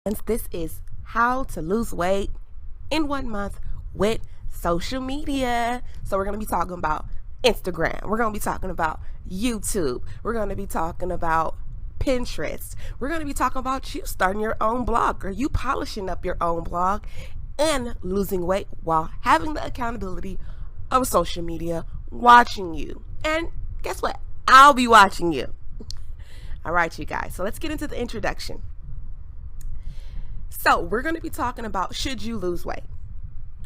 This is how to lose weight in 1 month with social media. So we're going to be talking about Instagram. We're going to be talking about YouTube. We're going to be talking about Pinterest. We're going to be talking about you starting your own blog or you polishing up your own blog and losing weight while having the accountability of social media watching you. And guess what? I'll be watching you. All right, you guys. So let's get into the introduction. So we're going to be talking about should you lose weight.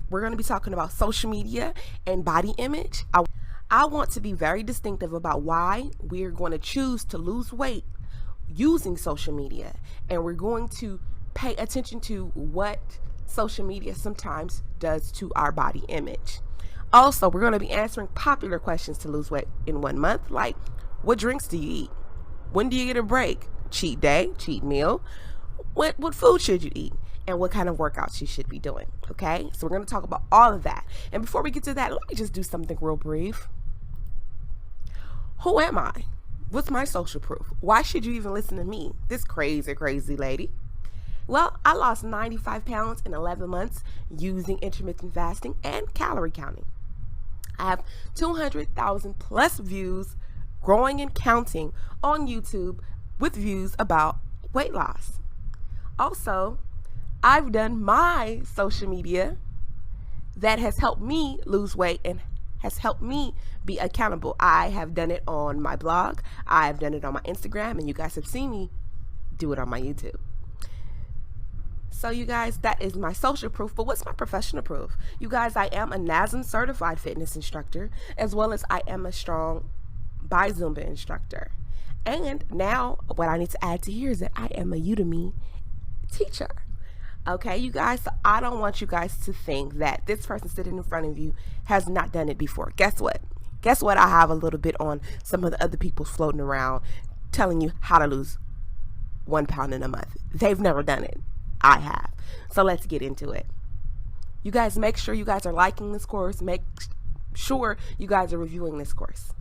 We're going to be talking about social media and body image. I want to be very distinctive about why we're going to choose to lose weight using social media. And we're going to pay attention to what social media sometimes does to our body image. Also, we're going to be answering popular questions to lose weight in 1 month, like what drinks do you eat? When do you get a break? Cheat day, cheat meal. What food should you eat? And what kind of workouts you should be doing, okay? So we're going to talk about all of that. And before we get to that, let me just do something real brief. Who am I? What's my social proof? Why should you even listen to me, this crazy lady? Well, I lost 95 pounds in 11 months using intermittent fasting and calorie counting. I have 200,000 plus views, growing and counting on YouTube with views about weight loss. Also, I've done my social media that has helped me lose weight and has helped me be accountable. I have done it on my blog. I've done it on my Instagram, and you guys have seen me do it on my YouTube. So you guys, that is my social proof, but what's my professional proof? You guys, I am a NASM certified fitness instructor, as well as I am a strong by Zumba instructor. And now what I need to add to here is that I am a Udemy teacher. Okay, you guys, so I don't want you guys to think that this person sitting in front of you has not done it before. Guess what? I have a little bit on some of the other people floating around telling you how to lose 1 pound in a month. They've never done it. I have. So let's get into it. You guys, make sure you guys are liking this course. Make sure you guys are reviewing this course.